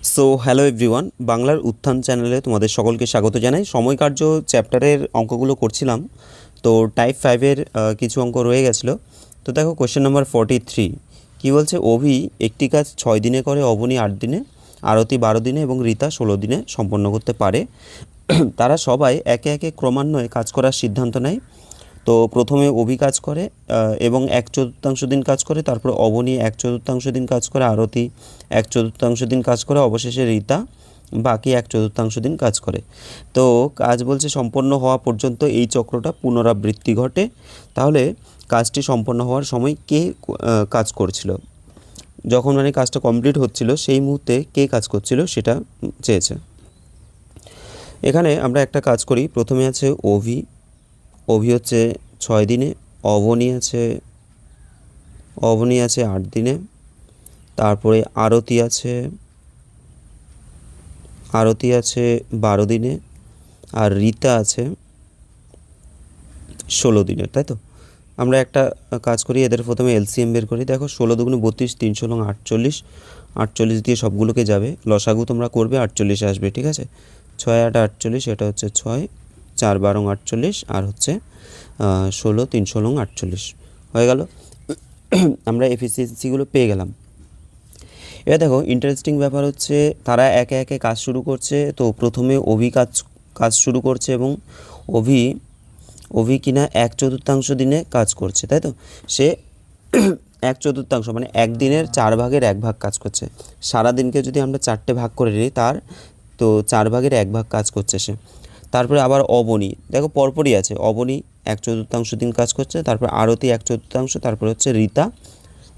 So hello everyone, বাংলার উত্থান চ্যানেলে তোমাদের সকলকে স্বাগত জানাই। সময়কার্য চ্যাপ্টারের অঙ্কগুলো করছিলাম, তো টাইপ 5-এর কিছু অঙ্ক রয়ে গেছিলো। তো দেখো কোয়েশ্চেন নাম্বার 43 কী বলছে, অভি একটি কাজ 6 দিনে করে, অবনী 8 দিনে, আরতি 12 দিনে এবং রীতা 16 দিনে সম্পন্ন করতে পারে। তারা সবাই একে একে ক্রমান্বয়ে কাজ করার সিদ্ধান্ত নেয়। তো প্রথমে অভি কাজ করে এবং 1/4 দিন কাজ করে, তারপর অবনী 1/4 দিন কাজ করে, আরতি 1/4 দিন কাজ করে, অবশেষে রীতা বাকি 1/4 দিন কাজ করে। তো কাজ বলছে সম্পন্ন হওয়া পর্যন্ত এই চক্রটা পুনরাবৃত্তি ঘটে। তাহলে কাজটি সম্পন্ন হওয়ার সময় কে কাজ করছিল, যখন মানে কাজটা কমপ্লিট হচ্ছিল সেই মুহূর্তে কে কাজ করছিল সেটা চেয়েছে। এখানে আমরা একটা কাজ করি। প্রথমে আছে অভি, অভি হচ্ছে 6 দিনে, অবনী আছে 8 দিনে, তারপরে আরতি আছে 12 দিনে, আর রীতা আছে 16 দিনের, তাই তো। আমরা একটা কাজ করি, এদের প্রথমে এলসিএম বের করি। দেখো 16 দুগুণে 32, 3 × 48, 48 দিয়ে সবগুলোকে যাবে, লসাগু তোমরা করবে, 48 আসবে, ঠিক আছে। 6 8 48, এটা হচ্ছে 6, 4 12 48, আর হচ্ছে 16, 3 16 48 হয়ে গেল। আমরা এফিসিয়েন্সিগুলো পেয়ে গেলাম। এবার দেখো ইন্টারেস্টিং ব্যাপার হচ্ছে তারা একে একে কাজ শুরু করছে। তো প্রথমে অভি কাজ শুরু করছে এবং অভি কিনা 1/4 দিনে কাজ করছে, তাই তো। সে 1/4 মানে একদিনের 4 ভাগের 1 ভাগ কাজ করছে। সারাদিনকে যদি আমরা 4টে ভাগ করে নিই, তার তো 4 ভাগের 1 ভাগ কাজ করছে সে। তারপরে আবার অবনী, দেখো পরপরই আছে, অবনী 1/4 দিন কাজ করছে, তারপর আরতি 1/4, তারপর হচ্ছে রীতা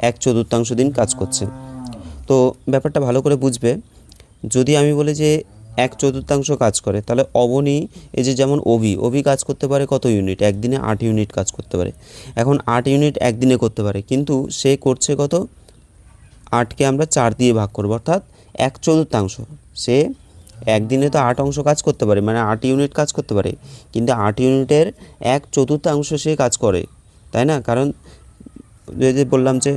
1/4 দিন কাজ করছে। তো ব্যাপারটা ভালো করে বুঝবে। যদি আমি বলি যে 1/4 কাজ করে, তাহলে অবনী, এই যে যেমন অভি কাজ করতে পারে কত ইউনিট, একদিনে 8 ইউনিট কাজ করতে পারে। এখন 8 ইউনিট একদিনে করতে পারে, কিন্তু সে করছে কত, 8কে আমরা 4 দিয়ে ভাগ করবো, অর্থাৎ 1/4। সে একদিনে তো 8 অংশ কাজ করতে পারে, মানে 8 ইউনিট কাজ করতে পারে, কিন্তু 8 ইউনিটের 1/4 সে কাজ করে, তাই না। কারণ যে বললাম যে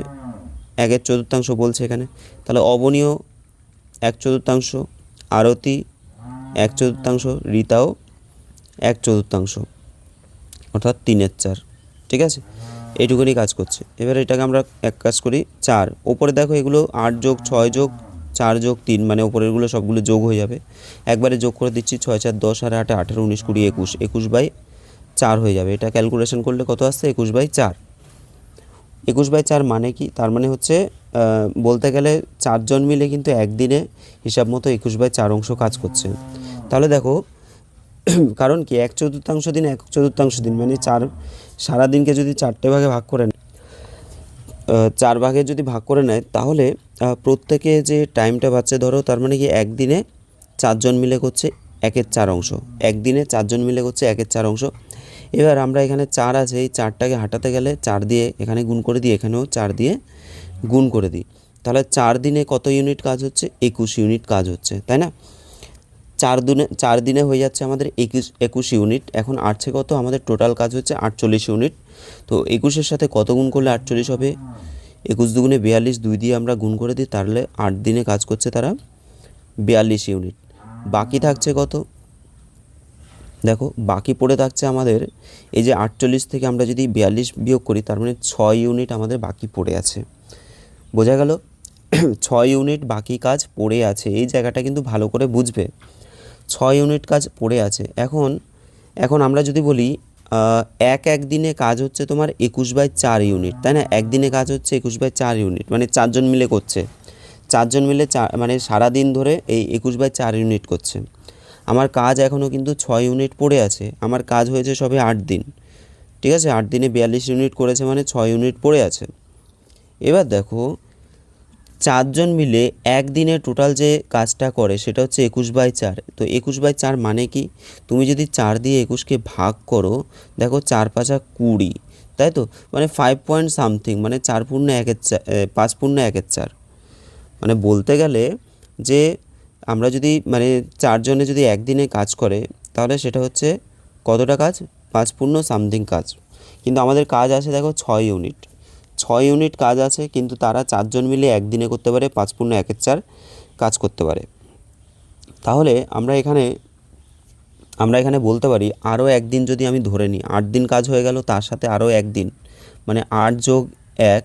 1/4 বলছে এখানে, তাহলে অবনীও 1/4, আরতি 1/4, রীতাও 1/4, অর্থাৎ 3/4, ঠিক আছে। এইটুকুনি কাজ করছে। এবার এটাকে আমরা এক কাজ করি, 4 ওপরে দেখো, এগুলো 8 + 6 + 4 + 3, মানে ওপরেরগুলো সবগুলো যোগ হয়ে যাবে। একবারে যোগ করে দিচ্ছি, 6 4 10 আর 8 18 19 20 21, 21/4 হয়ে যাবে। এটা ক্যালকুলেশন করলে কত আসছে, 21/4। 21/4 মানে কি, তার মানে হচ্ছে বলতে গেলে 4 জন মিলে কিন্তু একদিনে হিসাব মতো 21/4 অংশ কাজ করছে। তাহলে দেখো, কারণ কি 1/4 দিন 1/4 দিন মানে সারাদিনকে যদি 4টে ভাগে ভাগ করে 4 ভাগে যদি ভাগ করে নেয়, তাহলে প্রত্যেকে যে টাইমটা পাচ্ছে, ধরো তার মানে কি একদিনে 4 জন মিলে করছে 1/4 অংশ, একদিনে 4 জন মিলে করছে 1/4 অংশ। এবার আমরা এখানে 4 আছে, এই 4টাকে হাঁটাতে গেলে 4 দিয়ে এখানে গুণ করে দিই, এখানেও 4 দিয়ে গুণ করে দিই। তাহলে 4 দিনে কত ইউনিট কাজ হচ্ছে, 21 ইউনিট কাজ হচ্ছে, তাই না। 4 দিনে হয়ে যাচ্ছে আমাদের 21 ইউনিট। এখন আসছে কত, আমাদের টোটাল কাজ হচ্ছে 48 ইউনিট। তো 21-এর সাথে কত গুণ করলে 48 হবে, 21 দুগুণে 42, 2 দিয়ে আমরা গুণ করে দিই, তাহলে 8 দিনে কাজ করছে তারা 42 ইউনিট। বাকি থাকছে কত, দেখো বাকি পড়ে থাকছে আমাদের, এই যে 48 থেকে আমরা যদি 42 বিয়োগ করি, তার মানে 6 ইউনিট আমাদের বাকি পড়ে আছে। বোঝা গেল, 6 ইউনিট বাকি কাজ পড়ে আছে। এই জায়গাটা কিন্তু ভালো করে বুঝবে, 6 ইউনিট কাজ পড়ে আছে। এখন আমরা যদি বলি এক দিনে কাজ হচ্ছে তোমার 21/4 ইউনিট, তাই না। একদিনে কাজ হচ্ছে 21/4 ইউনিট, মানে 4 জন মিলে করছে, 4 জন মিলে মানে সারাদিন ধরে এই 21/4 ইউনিট করছে। আমার কাজ এখনও কিন্তু 6 ইউনিট পড়ে আছে, আমার কাজ হয়েছে সবে 8 দিন, ঠিক আছে। 8 দিনে 42 ইউনিট করেছে, মানে 6 ইউনিট পড়ে আছে। এবার দেখো 4 জন মিলে একদিনে টোটাল যে কাজটা করে সেটা হচ্ছে 21/4। তো 21/4 মানে কি, তুমি যদি 4 দিয়ে 21কে ভাগ করো, দেখো 4 × 5 = 20, তাই তো। মানে 5 পয়েন্ট সামথিং, মানে 4 পূর্ণ 5 পূর্ণ 1/4। মানে বলতে গেলে যে আমরা যদি মানে 4 জনে যদি একদিনে কাজ করে, তাহলে সেটা হচ্ছে কতটা কাজ, 5 পূর্ণ সামথিং কাজ। কিন্তু আমাদের কাজ আছে দেখো 6 ইউনিট, 6 ইউনিট কাজ আছে, কিন্তু তারা 4 জন মিলে একদিনে করতে পারে 5 পূর্ণ 1/4 কাজ করতে পারে। তাহলে আমরা এখানে বলতে পারি আরও একদিন যদি আমি ধরে নিই, 8 দিন কাজ হয়ে গেল, তার সাথে আরও একদিন, মানে 8 যোগ 1,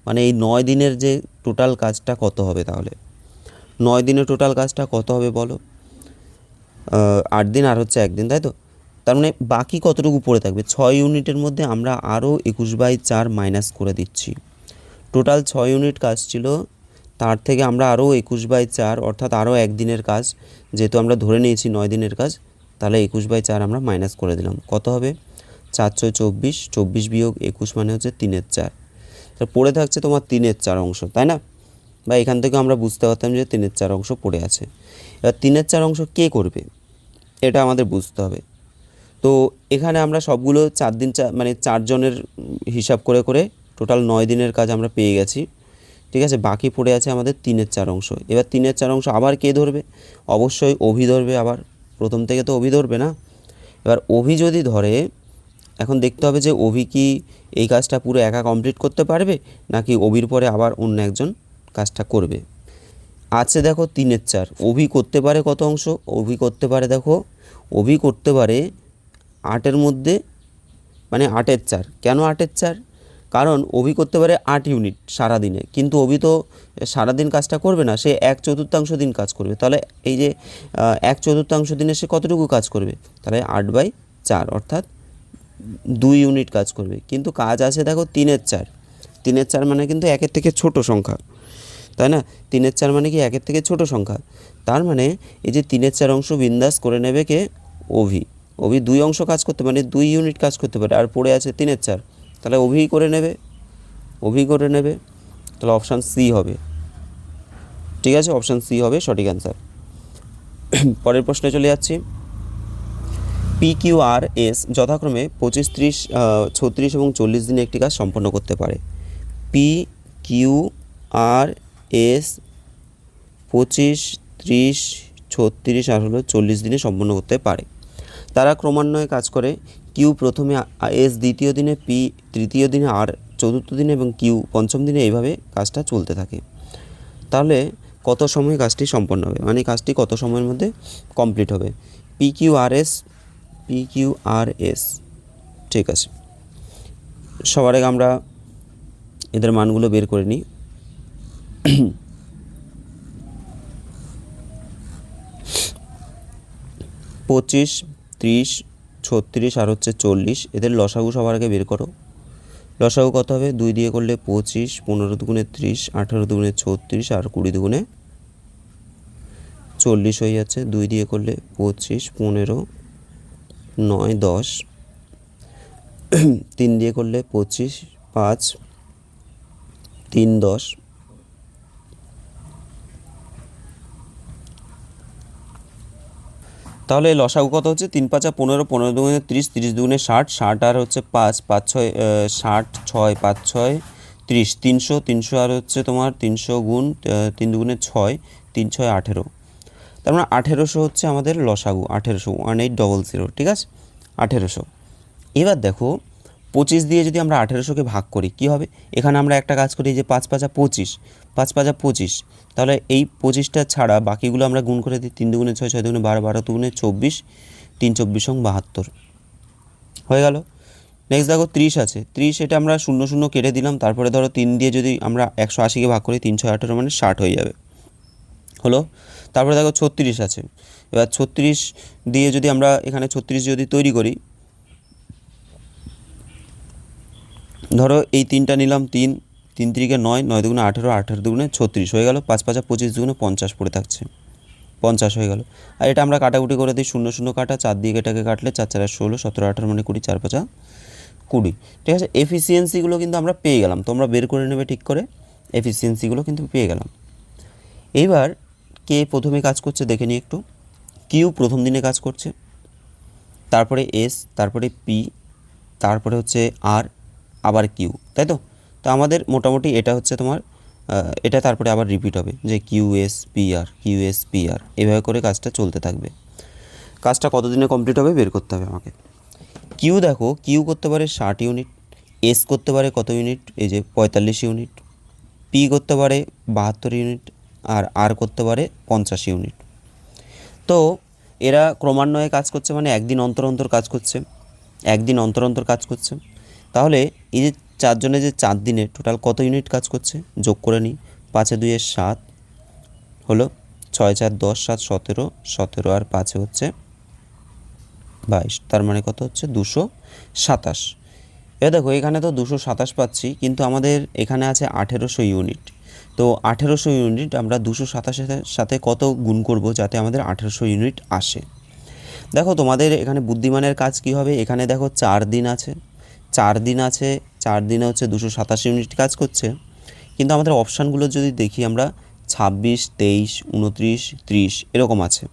মানে এই 9 দিনের যে টোটাল কাজটা কত হবে? তাহলে 9 দিনের টোটাল কাজটা কত হবে বলো? 8 দিন আর হচ্ছে একদিন, তাই তো? তার মানে বাকি কতটুকু পড়ে থাকবে? 6 ইউনিটের মধ্যে আমরা আরও 21/4 মাইনাস করে দিচ্ছি। টোটাল 6 ইউনিট কাজ ছিল, তার থেকে আমরা আরও 21/4 অর্থাৎ আরও একদিনের কাজ, যেহেতু আমরা ধরে নিয়েছি 9 দিনের কাজ, তাহলে 21/4 আমরা মাইনাস করে দিলাম। কত হবে? 4 × 24, 24 বিয়োগ 21 মানে হচ্ছে 3/4। তো পড়ে থাকছে তোমার 3/4 অংশ, তাই না? বা এখান থেকে আমরা বুঝতে পারতাম যে 3/4 অংশ পড়ে আছে। এবার 3/4 অংশ কে করবে এটা আমাদের বুঝতে হবে। তো এখানে আমরা সবগুলো 4 দিন মানে 4 জনের হিসাব করে করে টোটাল 9 দিনের কাজ আমরা পেয়ে গেছি, ঠিক আছে? বাকি পড়ে আছে আমাদের 3/4 অংশ। এবার 3/4 অংশ আবার কে ধরবে? অবশ্যই অভি ধরবে। আবার প্রথম থেকে তো অভি ধরবে না। এবার অভি যদি ধরে, এখন দেখতে হবে যে অভি কি এই কাজটা পুরো একা কমপ্লিট করতে পারবে, নাকি অভির পরে আবার অন্য একজন কাজটা করবে। আছে দেখো 3/4, অভি করতে পারে কত অংশ? অভি করতে পারে, দেখো অভি করতে পারে 8-এর মধ্যে, মানে 8/4। কেন 8/4? কারণ অভি করতে পারে 8 ইউনিট সারাদিনে, কিন্তু অভি তো সারাদিন কাজটা করবে না, সে 1/4 দিন কাজ করবে। তাহলে এই যে 1/4 দিনে সে কতটুকু কাজ করবে? তাহলে 8/4 অর্থাৎ 2 ইউনিট কাজ করবে। কিন্তু কাজ আছে দেখো 3/4, 3/4 মানে কিন্তু 1-এর থেকে ছোট সংখ্যা, তাই না? 3/4 মানে কি 1-এর থেকে ছোট সংখ্যা। তার মানে এই যে 3/4 অংশ বিন্দাস করে নেবে কে? অভি। অভি 2 অংশ কাজ করতে মানে 2 ইউনিট কাজ করতে পারে, আর পড়ে আছে 3/4, তাহলে অভি করে নেবে, অভি করে নেবে। তাহলে অপশান সি হবে, ঠিক আছে? অপশান সি হবে সঠিক অ্যান্সার। পরের প্রশ্নে চলে যাচ্ছি। PQRS যথাক্রমে 25, 30, 36 এবং 40 দিনে একটি কাজ সম্পন্ন করতে পারে। PQRS 25, 30, 36 আর হলো 40 দিনে সম্পন্ন করতে পারে। তারা ক্রমান্বয়ে কাজ করে। কিউ প্রথমে, এস দ্বিতীয় দিনে, পি তৃতীয় দিনে, আর চতুর্থ দিনে এবং কিউ পঞ্চম দিনে, এইভাবে কাজটা চলতে থাকে। তাহলে কত সময়ে কাজটি সম্পন্ন হবে, মানে কাজটি কত সময়ের মধ্যে কমপ্লিট হবে? PQRS, ঠিক আছে। সবার আগে আমরা এদের মানগুলো বের করে নিই। পঁচিশ, 30, 36 আর হচ্ছে 40, এদের লসাগু সবার আগে বের করো। লসাগু কত হবে? 2 দিয়ে করলে 25, 15 দুগুণে 30, 18 দুগুণে 36 আর 20 দুগুণে 40 হয়ে যাচ্ছে। 2 দিয়ে করলে 25, 15, 9, 10, 3 দিয়ে করলে 25, 5, 3, 10, তাহলে লসাগু কত হচ্ছে? 3 5 15, 15 দুগুণে 30, 30 দুগুণে 60, 60 আর হচ্ছে 5, 5 6, 60, 6, 5 6, 30, 300, 300 আর হচ্ছে তোমার 300 গুণ 3 দুগুণে 6, 3 6 18, তার মানে 1800 হচ্ছে আমাদের লসাগু। 1800, 1800, ঠিক আছে? 1800। এবার দেখো 25 দিয়ে যদি আমরা 1800কে ভাগ করি কী হবে? এখানে আমরা একটা কাজ করি যে 5 5 25, 5 5 25, তাহলে এই 25টা ছাড়া বাকিগুলো আমরা গুণ করে দিই। 3 দুগুণে 6, 6 দুগুণে 12, 12 দুগুণে 24, 3 24 72 হয়ে গেল। নেক্সট দেখো 30 আছে, 30 এটা আমরা 0 0 কেটে দিলাম। তারপরে ধরো 3 দিয়ে যদি আমরা 180কে ভাগ করি, 3 6 18 মানে 60 হয়ে যাবে, হলো। তারপরে দেখো 36 আছে। এবার 36 দিয়ে যদি আমরা এখানে 36 যদি তৈরি করি, ধরো এই 3টা নিলাম, 3 3 3 9, 9 দুগুণে 18, 18 দুগুণে 36 হয়ে গেল। 5 5 25 দুগুণে 50 পড়ে থাকছে, 50 হয়ে গেল। আর এটা আমরা কাটাকুটি করে দিই, 0 0 কাটা, 4 দিয়ে এটাকে কাটলে 4 4 16, 17 18 মানে 20, 4 5 20, ঠিক আছে? এফিসিয়েন্সিগুলো কিন্তু আমরা পেয়ে গেলাম, তোমরা বের করে নেবে ঠিক করে। এফিসিয়েন্সিগুলো কিন্তু পেয়ে গেলাম। এইবার কে প্রথমে কাজ করছে দেখে নিই একটু। কিউ প্রথম দিনে কাজ করছে, তারপরে এস, তারপরে পি, তারপরে হচ্ছে আর, আবার কিউ, তাই তো? তো আমাদের মোটামুটি এটা হচ্ছে তোমার এটা তারপরে আবার রিপিট হবে যে কিউএস পিআর, কিউএস পিআর, এভাবে করে কাজটা চলতে থাকবে। কাজটা কত দিনে কমপ্লিট হবে বের করতে হবে আমাকে। কিউ দেখো, কিউ করতে পারে 60 ইউনিট, এস করতে পারে কত ইউনিট? এই যে 45 ইউনিট, পি করতে পারে 72 ইউনিট, আর করতে পারে 50 ইউনিট। তো এরা ক্রমান্বয়ে কাজ করছে, মানে একদিন অন্তর অন্তর কাজ করছে, একদিন অন্তর অন্তর কাজ করছে। তাহলে এই যে চারজনে যে 4 দিনে টোটাল কত ইউনিট কাজ করছে যোগ করে নিই। 5 এ 2 এর 7 হলো, 6 4 10 7 17, 17 আর 5 হচ্ছে 22, তার মানে কত হচ্ছে 227। এবার দেখো এখানে তো 227 পাচ্ছি, কিন্তু আমাদের এখানে আছে 1800 ইউনিট। তো 1800 ইউনিট আমরা 227-এর সাথে কত গুণ করব যাতে আমাদের 1800 ইউনিট আসে। দেখো তোমাদের এখানে বুদ্ধিমানের কাজ কি হবে, এখানে দেখো 4 দিন আছে, 4 দিন আছে, 4 দিনে হচ্ছে 227 ইউনিট কাজ করছে। কিন্তু আমাদের অপশানগুলো যদি দেখি আমরা 26 23 29 30 এরকম আছে।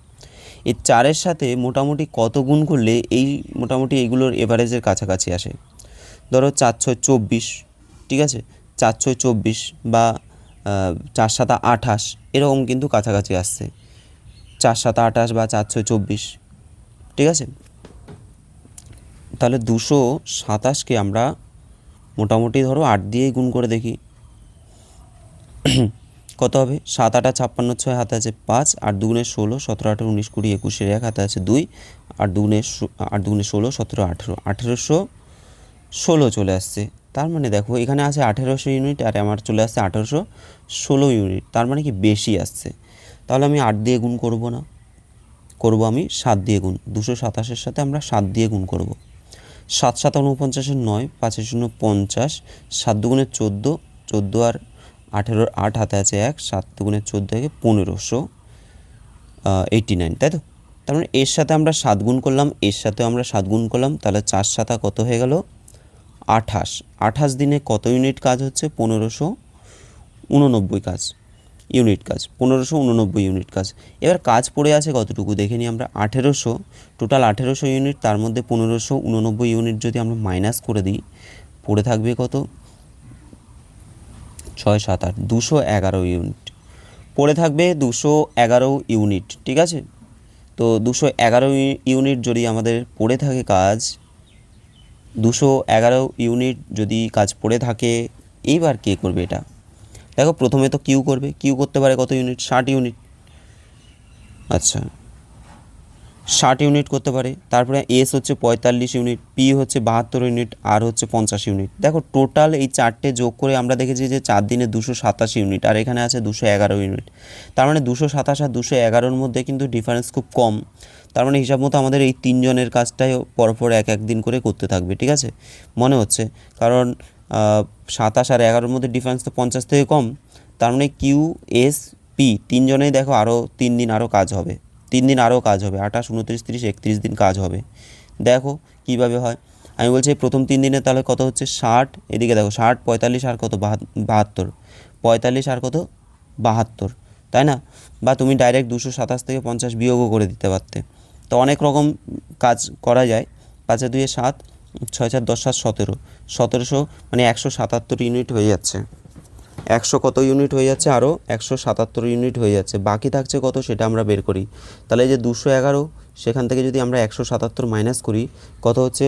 এই 4-এর সাথে মোটামুটি কত গুণ করলে এই মোটামুটি এইগুলোর এভারেজের কাছাকাছি আসে। ধরো 4 6 24, ঠিক আছে, 4 6 24 বা 4 7 28 এরকম কিন্তু কাছাকাছি আসছে, 4 7 28 বা 4 6 24, ঠিক আছে। তাহলে 227কে আমরা মোটামুটি ধরো 8 দিয়েই গুণ করে দেখি কত হবে। 7 8 56, 6 হাতে আছে 5, 8 2 16, 17 18 19 20 21 1 হাতে আছে 2, 8 2 16, 17 18, 1816 চলে আসছে। তার মানে দেখো এখানে আছে 1800 ইউনিট আর আমার চলে আসছে 1816 ইউনিট, তার মানে কি বেশি আসছে। তাহলে আমি 8 দিয়ে গুণ করব না, করব আমি 7 দিয়ে গুণ। 227-এর সাথে আমরা 7 দিয়ে গুণ করব। 7 7 49 9, 5 0 50, 7 2 14, 14 আর 18 8 হাতে আছে 1, 7 2 14 থেকে 1589, তাই তো। তার মানে এর সাথে আমরা 7 গুণ করলাম, এর সাথেও আমরা 7 গুণ করলাম, তাহলে 4 7 কত হয়ে গেল 28। 28 দিনে কত ইউনিট কাজ হচ্ছে 1589 কাজ ইউনিট কাজ, 1589 ইউনিট কাজ। এবার কাজ পড়ে আছে কতটুকু দেখে নিই আমরা। 1800, টোটাল 1800 ইউনিট, তার মধ্যে 1589 ইউনিট যদি আমরা মাইনাস করে দিই পড়ে থাকবে কত 6 7 8 211 ইউনিট পড়ে থাকবে, 211 ইউনিট, ঠিক আছে। তো 211 ইউনিট যদি আমাদের পড়ে থাকে কাজ, 211 ইউনিট যদি কাজ পড়ে থাকে, এইবার কে করবে এটা। দেখো প্রথমে তো কিউ করবে, কিউ করতে পারে কত ইউনিট 60 ইউনিট, আচ্ছা 60 ইউনিট করতে পারে। তারপরে এস হচ্ছে 45 ইউনিট, পি হচ্ছে 72 ইউনিট, আর হচ্ছে 50 ইউনিট। দেখো টোটাল এই চারটে যোগ করে আমরা দেখেছি যে 4 দিনে 227 ইউনিট, আর এখানে আছে 211 ইউনিট। তার মানে 227 আর 211-র মধ্যে কিন্তু ডিফারেন্স খুব কম। তার মানে হিসাব মতো আমাদের এই 3 জনের কাজটাই পরপর এক এক দিন করে করতে থাকবে, ঠিক আছে মনে হচ্ছে। কারণ 27 আর 11-র মধ্যে ডিফারেন্স তো 50 থেকে কম। তার মানে কিউ এস পি 3 জনেই দেখো আরও 3 দিন আরও কাজ হবে, 3 দিন আরও কাজ হবে, 28 29 30 31 দিন কাজ হবে। দেখো কীভাবে হয়। আমি বলছি প্রথম 3 দিনে তাহলে কত হচ্ছে 60, এদিকে দেখো 60 45 আর কত 72, 45 আর কত 72, তাই না। বা তুমি ডাইরেক্ট 227 থেকে 50 বিয়োগও করে দিতে পারতে। তো অনেক রকম কাজ করা যায়। 5 2 7, 6 4 10 7 17, 1700 মানে 177 ইউনিট হয়ে যাচ্ছে। 100 কত ইউনিট হয়ে যাচ্ছে, আরও 177 ইউনিট হয়ে যাচ্ছে। বাকি থাকছে কত সেটা আমরা বের করি। তাহলে এই যে 211, সেখান থেকে যদি আমরা 177 মাইনাস করি কত হচ্ছে,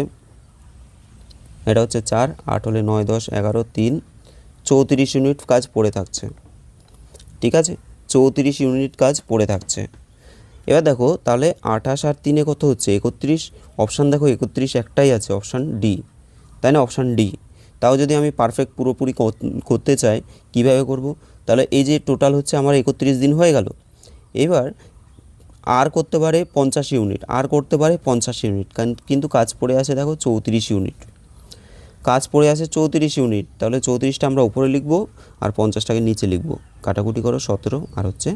এটা হচ্ছে 4, 8 হলে 9 10 11 3, 34 ইউনিট কাজ পড়ে থাকছে, ঠিক আছে 34 ইউনিট কাজ পড়ে থাকছে। এবার দেখো তাহলে 28 আর 3 কত হচ্ছে 31, অপশান দেখো 31 একটাই আছে, অপশান ডি, তাই না, অপশান ডি। তাও যদি আমি পারফেক্ট পুরোপুরি করতে চাই কিভাবে করব, তাহলে এই যে টোটাল হচ্ছে আমার 31 দিন হয়ে গেল। এবার আর করতে পারে 50 ইউনিট, আর করতে পারে 50 ইউনিট, কিন্তু কাজ পড়ে আছে দেখো 34 ইউনিট, কাজ পড়ে আছে 34 ইউনিট। তাহলে 34টা আমরা উপরে লিখব আর 50টাকে নিচে লিখব, কাটাকুটি করো 17 আর হচ্ছে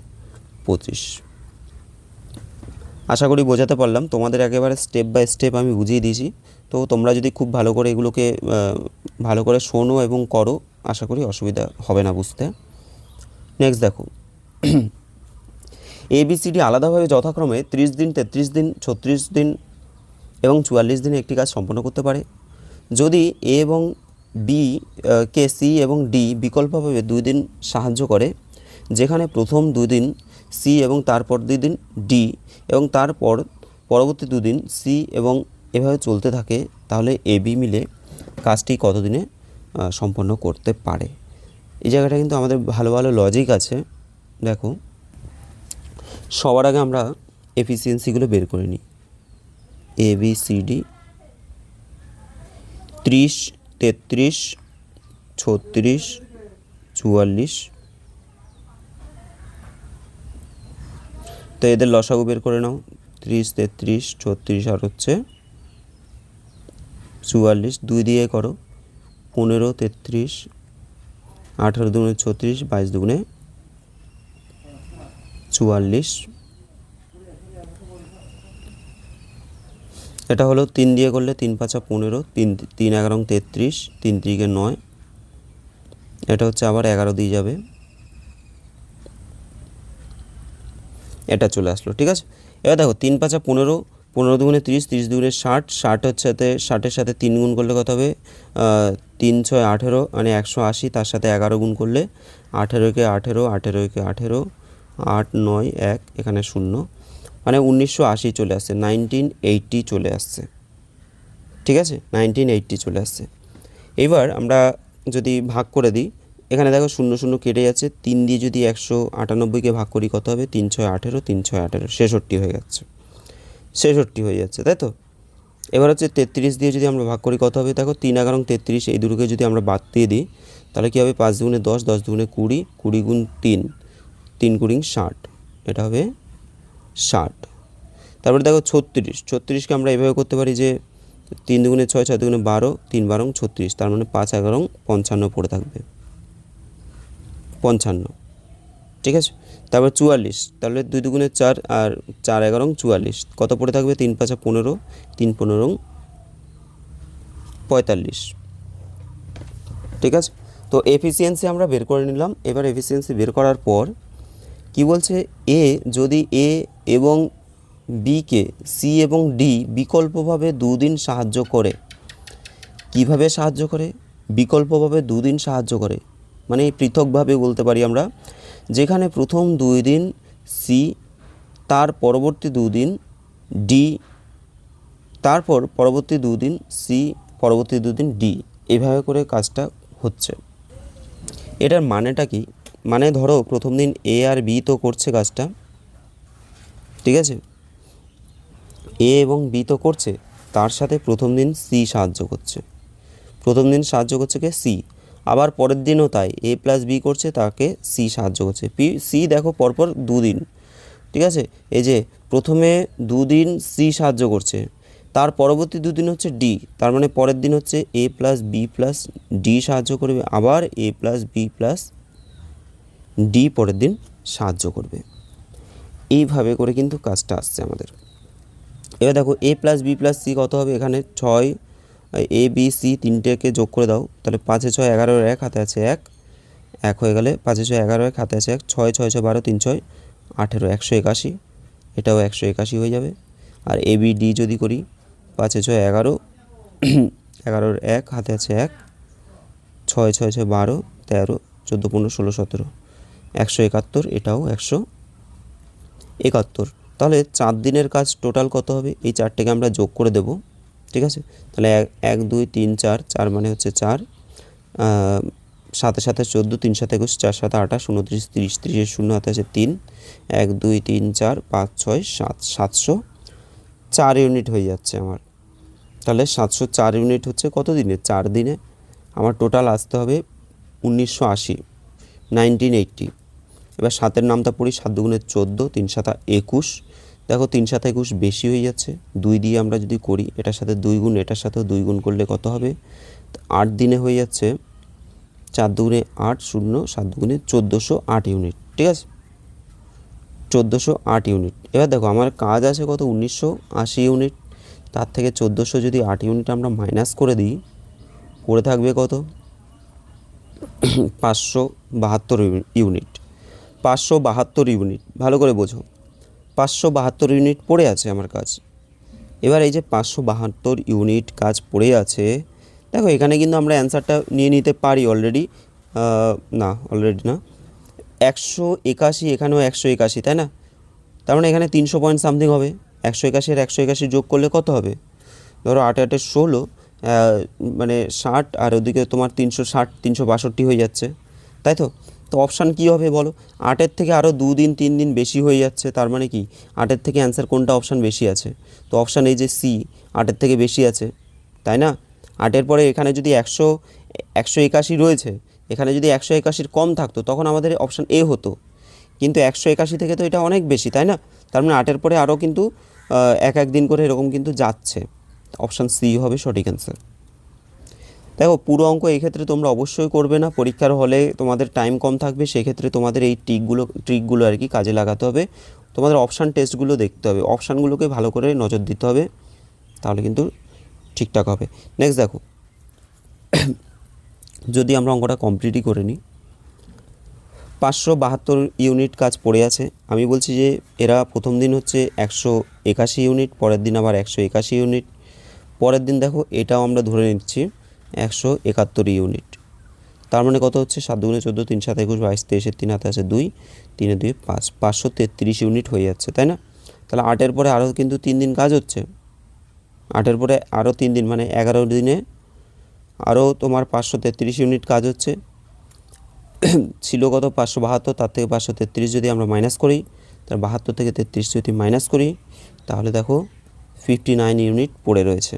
25। আশা করি বোঝাতে পারলাম, তোমাদের একেবারে স্টেপ বাই স্টেপ আমি বুঝিয়ে দিয়েছি। তো তোমরা যদি খুব ভালো করে এগুলোকে ভালো করে শোনো এবং করো, আশা করি অসুবিধা হবে না বুঝতে। নেক্সট দেখো, এবিসিডি আলাদাভাবে যথাক্রমে 30 দিন 33 দিন 36 দিন এবং 44 দিনে একটি কাজ সম্পন্ন করতে পারে। যদি এ এবং বি কে সি এবং ডি বিকল্পভাবে 2 দিন সাহায্য করে, যেখানে প্রথম 2 দিন সি এবং তারপর 2 দিন ডি এবং তারপর পরবর্তী 2 দিন সি এবং এভাবে চলতে থাকে, তাহলে এ বি মিলে কাজটি কত দিনে সম্পন্ন করতে পারে। এই জায়গাটা কিন্তু আমাদের ভালো ভালো লজিক আছে। দেখো সবার আগে আমরা এফিসিয়েন্সিগুলো বের করে নিই। ABCD 30, 33, 36, 44। তো এদের লসাগু বের করে নাও। 30, 33, 36 আর হচ্ছে 44, 2 দিয়ে করো। 15, 33, 18 দুগুণে 36, 22 দুগুণে 44। এটা হলো 3 দিয়ে করলে 3 5 15, 3 11 33, 3 3 9। এটা হচ্ছে আবার 11 দিয়ে যাবে, এটা চলে আসলো। ঠিক আছে, এবার দেখো 3 5 15, 15 দুগুণে 30, 30 দুগুণে 60, 60 হচ্ছে 60-এর সাথে 3 গুণ করলে কত হবে? 3 6 18, মানে 180। তার সাথে 11 গুণ করলে 18-কে 18, 18-কে 18, 8 9 1, এখানে 0, মানে 1980 চলে আসছে, 1980 চলে আসছে। ঠিক আছে, 1980 চলে আসছে। এবার আমরা যদি ভাগ করে দিই, এখানে দেখো 0 0 কেটে যাচ্ছে। 3 দিয়ে যদি 198কে ভাগ করি কত হবে? 3 6 18, 3 6 18, 66 হয়ে যাচ্ছে, 66 হয়ে যাচ্ছে, তাই তো? এবার হচ্ছে 33 দিয়ে যদি আমরা ভাগ করি কত হবে? দেখো 3 11 33, এই দুটোকে যদি আমরা বাদ দিয়ে দিই তাহলে কী হবে? 5 দুগুণে 10, 10 দুগুণে 20, 20 গুণ 3, 3 কুড়ি 60, এটা হবে 60। তারপরে দেখো 36, 36কে আমরা এভাবে করতে পারি যে 3 দুগুণে 6, 6 দুগুণে 12, 3 12 36, তার মানে 5 11 55 পড়ে থাকবে, 55। ঠিক আছে, তারপর 44, তাহলে 2 দুগুণে 4 আর 4 11 44, কত পড়ে থাকবে? 3 5 15, 3 15 45। ঠিক আছে, তো এফিসিয়েন্সি আমরা বের করে নিলাম। এবার এফিসিয়েন্সি বের করার পর কি বলছে? এ যদি এ এবং বিকে সি এবং ডি বিকল্পভাবে 2 দিন সাহায্য করে। কিভাবে সাহায্য করে? বিকল্পভাবে 2 দিন সাহায্য করে, মানে পৃথকভাবে বলতে পারি আমরা, যেখানে প্রথম 2 দিন সি, তার পরবর্তী 2 দিন ডি, তারপর পরবর্তী 2 দিন সি, পরবর্তী 2 দিন ডি, এভাবে করে কাজটা হচ্ছে। এটার মানেটা কি? মানে ধরো প্রথম দিন এ আর বি তো করছে কাজটা, ঠিক আছে, এ এবং বি তো করছে, তার সাথে প্রথম দিন সি সাহায্য করছে। প্রথম দিন সাহায্য করছে কে? সি। আবার পরের দিনও তাই, এ প্লাস বি করছে, তাকে সি সাহায্য করছে। সি দেখো পরপর 2 দিন, ঠিক আছে, এই যে প্রথমে 2 দিন সি সাহায্য করছে, তার পরবর্তী 2 দিন হচ্ছে ডি, তার মানে পরের দিন হচ্ছে এ প্লাস বি প্লাস ডি সাহায্য করবে, আবার এ প্লাস বি প্লাস ডি পরের দিন সাহায্য করবে। এইভাবে করে কিন্তু কাজটা আসছে আমাদের। এবার দেখো এ প্লাস বি প্লাস সি কত হবে? এখানে 6, এ বি সি তিনটেকে যোগ করে দাও, তাহলে 5 6 11 1, হাতে আছে 1, 1 হয়ে গেলে 5 6 11 1, হাতে আছে 1, 6 6 6 12, 3 6 18, 181, এটাও 181 হয়ে যাবে। আর এ বি ডি যদি করি, 5 6 11, 11 1, হাতে আছে 1, 6 6 6 12, 13 14 15 16 17, 171, এটাও 171। তাহলে 4 দিনের কাজ টোটাল কত হবে? এই 4টেকে আমরা যোগ করে দেব, ঠিক আছে। তাহলে 1 2 3 4, 4 মানে হচ্ছে 4, 7 7 14, 3 7 21, 4 7 28, 29 30, 30 0 হাতে আছে 3, 1 2 3 4 5 6 7, 704 ইউনিট হয়ে যাচ্ছে আমার। তাহলে 704 ইউনিট হচ্ছে কত দিনে? 4 দিনে। আমার টোটাল আসতে হবে 1980, 1980। এবার 7-এর নামটা পড়ি, 7 দুগুণে 14, 3 7 21, দেখো 3 7 21 বেশি হয়ে যাচ্ছে, 2 দিয়ে আমরা যদি করি, এটার সাথে 2 গুণ, এটার সাথেও 2 গুণ করলে কত হবে? 8 দিনে হয়ে যাচ্ছে, 4 দুগুণে 8 0, 7 দুগুণে 1408 ইউনিট, ঠিক আছে, 1408 ইউনিট। এবার দেখো আমার কাজ আছে কত? 1980 ইউনিট। তার থেকে 1408 ইউনিট আমরা মাইনাস করে দিই, পড়ে থাকবে কত? 572 ইউনিট। 572 ইউনিট, ভালো করে বোঝো, 572 ইউনিট পড়ে আছে আমার কাজ। এবার এই যে 572 ইউনিট কাজ পড়ে আছে, দেখো এখানে কিন্তু আমরা অ্যান্সারটা নিয়ে নিতে পারি অলরেডি, না অলরেডি না, 181, এখানেও 181, তাই না? তার মানে এখানে 300 পয়েন্ট সামথিং হবে। 181 আর 181 যোগ করলে কত হবে? ধরো 8 8 16, মানে 60, আর ওদিকে তোমার 360 362 হয়ে যাচ্ছে, তাই তো? তো অপশান কী হবে বলো, 8-এর থেকে আরও 2 দিন 3 দিন বেশি হয়ে যাচ্ছে, তার মানে কি 8-এর থেকে অ্যান্সার কোনটা অপশান বেশি আছে? তো অপশান এই যে সি, 8-এর থেকে বেশি আছে, তাই না? 8-এর পরে এখানে যদি 181 রয়েছে, এখানে যদি 181-র কম থাকতো তখন আমাদের অপশান এ হতো, কিন্তু 181 থেকে তো এটা অনেক বেশি, তাই না? তার মানে 8-এর পরে আরও কিন্তু এক দিন করে এরকম কিন্তু যাচ্ছে। অপশান সি হবে সঠিক অ্যান্সার। দেখো পুরো অঙ্ক এই ক্ষেত্রে তোমরা অবশ্যই করবে না, পরীক্ষার হলে তোমাদের টাইম কম থাকবে, সেক্ষেত্রে তোমাদের এই ট্রিকগুলো আর কি কাজে লাগাতে হবে। তোমাদের অপশান টেস্টগুলো দেখতে হবে, অপশানগুলোকে ভালো করে নজর দিতে হবে, তাহলে কিন্তু ঠিকঠাক হবে। নেক্সট দেখো, যদি আমরা অঙ্কটা কমপ্লিটই করে নিই, 572 ইউনিট কাজ পড়ে আছে। আমি বলছি যে এরা প্রথম দিন হচ্ছে 181 ইউনিট, পরের দিন আবার 181 ইউনিট, পরের দিন দেখো এটাও আমরা ধরে নিচ্ছি 171 ইউনিট। তার মানে কত হচ্ছে, 7 দুগুণে 14, 3 7 21, 22 23, 3 হাতে আছে 2, 3 2 5, 533 ইউনিট হয়ে যাচ্ছে, তাই না? তাহলে 8-এর পরে আরও কিন্তু 3 দিন কাজ হচ্ছে, 8-এর পরে আরও 3 দিন মানে 11 দিনে আরও তোমার 533 ইউনিট কাজ হচ্ছে। ছিল কত 572, তার থেকে 533 যদি আমরা মাইনাস করি, তার 72 থেকে 33 যদি মাইনাস করি, তাহলে দেখো 59 ইউনিট পড়ে রয়েছে।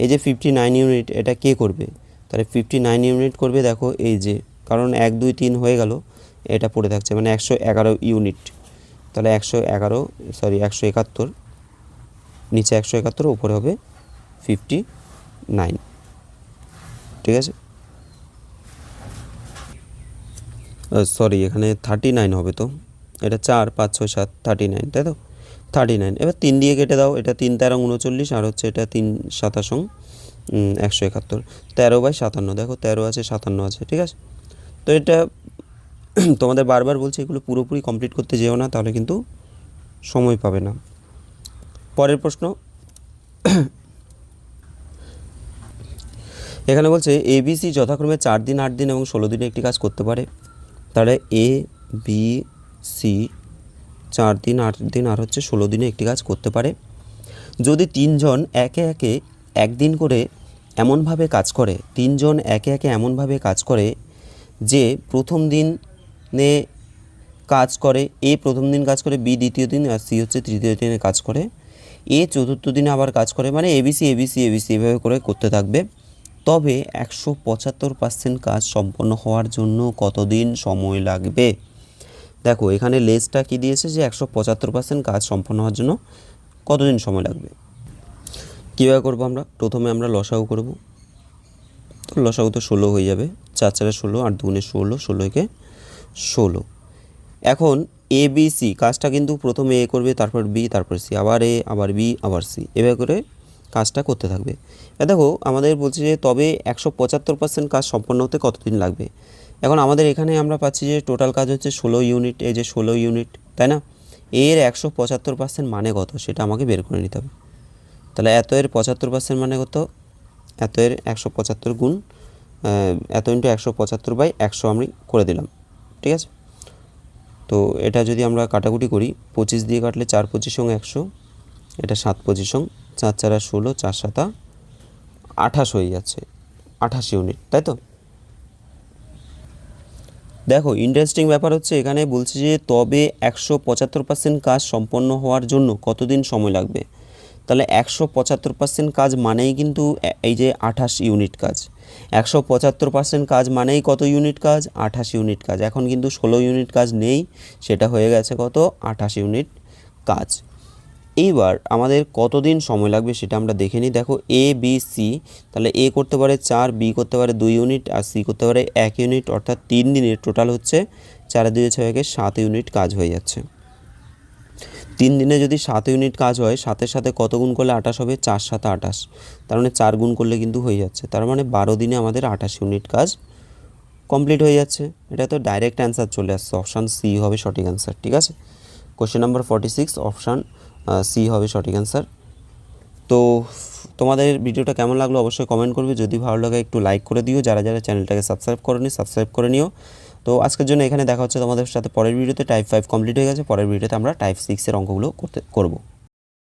এই যে 59 ইউনিট এটা কে করবে? তাহলে 59 ইউনিট করবে দেখো এই যে, কারণ 1 2 3 হয়ে গেল, এটা পড়ে থাকছে মানে 111 ইউনিট। তাহলে 171, নিচে 171, উপরে হবে 59, ঠিক আছে? সরি, এখানে 39 হবে, তো এটা 4 5 6 7 39, তাই তো 39। এবার 3 দিয়ে কেটে দাও, এটা 3 13 39, আর হচ্ছে এটা 3 27 171, 13/57, দেখো 13 আছে 57 আছে, ঠিক আছে? তো এটা তোমাদের বারবার বলছি এগুলো পুরোপুরি কমপ্লিট করতে যেও না, তাহলে কিন্তু সময় পাবে না। পরের প্রশ্ন, এখানে বলছে ABC যথাক্রমে 4 দিন 8 দিন এবং 16 দিনে একটি কাজ করতে পারে। তাহলে ABC 4 দিন 8 দিন আর হচ্ছে 16 দিনে একটি কাজ করতে পারে। যদি 3 জন একে একে একদিন করে এমনভাবে কাজ করে, 3 জন একে একে এমনভাবে কাজ করে যে প্রথম দিনে কাজ করে, এ প্রথম দিন কাজ করে, বি দ্বিতীয় দিন, আর সি হচ্ছে তৃতীয় দিনে কাজ করে, এ চতুর্থ দিনে আবার কাজ করে, মানে ABC ABC ABC এভাবে করে করতে থাকবে, তবে 175% কাজ সম্পন্ন হওয়ার জন্য কতদিন সময় লাগবে? দেখো এখানে লেসটা কি দিয়েছে যে 175% কাজ সম্পন্ন হওয়ার জন্য কতদিন সময় লাগবে। কীভাবে করবো আমরা? প্রথমে আমরা লসাগু করব, তো লসাগু তো 16 হয়ে যাবে, 4 4 16, 8 2 16, 16 16। এখন ABC কাজটা কিন্তু প্রথমে এ করবে, তারপর বি, তারপর সি, আবার এ, আবার বি, আবার সি, এভাবে করে কাজটা করতে থাকবে। দেখো আমাদের বলছে যে তবে 175% কাজ সম্পন্ন হতে কতদিন লাগবে। এখন আমাদের এখানে আমরা পাচ্ছি যে টোটাল কাজ হচ্ছে 16 ইউনিট, এই যে 16 ইউনিট, তাই না? এর 175% মানে কত সেটা আমাকে বের করে নিতে হবে। তাহলে এত এর 75% মানে কত? এত এর 175 গুণ এত ইন্টু 175/100 আমি করে দিলাম, ঠিক আছে? তো এটা যদি আমরা কাটাকুটি করি, 25 দিয়ে কাটলে 4 25 100, এটা 7 25 4 4 16, 4 7 28 হয়ে যাচ্ছে, 28 ইউনিট, তাই তো? দেখো ইন্টারেস্টিং ব্যাপার হচ্ছে এখানে বলছে যে তবে 175% কাজ সম্পন্ন হওয়ার জন্য কতদিন সময় লাগবে। তাহলে 175% কাজ মানেই কিন্তু এই যে 28 ইউনিট কাজ, 175% কাজ মানেই কত ইউনিট কাজ? 28 ইউনিট কাজ। এখন কিন্তু 16 ইউনিট কাজ নেই, সেটা হয়ে গেছে কত? 28 ইউনিট কাজ। এইবার আমাদের কতদিন সময় লাগবে সেটা আমরা দেখে নিই। দেখো এ বি সি, তাহলে এ করতে পারে 4, বি করতে পারে 2 ইউনিট, আর সি করতে পারে 1 ইউনিট, অর্থাৎ 3 দিনের টোটাল হচ্ছে 4 2 6 7 ইউনিট কাজ হয়ে যাচ্ছে। 3 দিনে যদি 7 ইউনিট কাজ হয়, 7-এর সাথে কত গুণ করলে 28 হবে? 4 7 28, তার মানে 4 গুণ করলে কিন্তু হয়ে যাচ্ছে, তার মানে 12 দিনে আমাদের 28 ইউনিট কাজ কমপ্লিট হয়ে যাচ্ছে। এটা তো ডাইরেক্ট অ্যান্সার চলে আসছে, অপশান সি হবে সঠিক অ্যান্সার, ঠিক আছে? কোশ্চেন নাম্বার 46, অপশান সি হবে সঠিক অ্যান্সার। তো তোমাদের ভিডিওটা কেমন লাগলো অবশ্যই কমেন্ট করবে, যদি ভালো লাগে একটু লাইক করে দিও, যারা যারা চ্যানেলটাকে সাবস্ক্রাইব করেনি সাবস্ক্রাইব করে নিও। তো আজকের জন্য এখানে দেখা হচ্ছে তোমাদের সাথে পরের ভিডিওতে। টাইপ 5 কমপ্লিট হয়ে গেছে, পরের ভিডিওতে আমরা টাইপ 6 এর অঙ্কগুলো করব।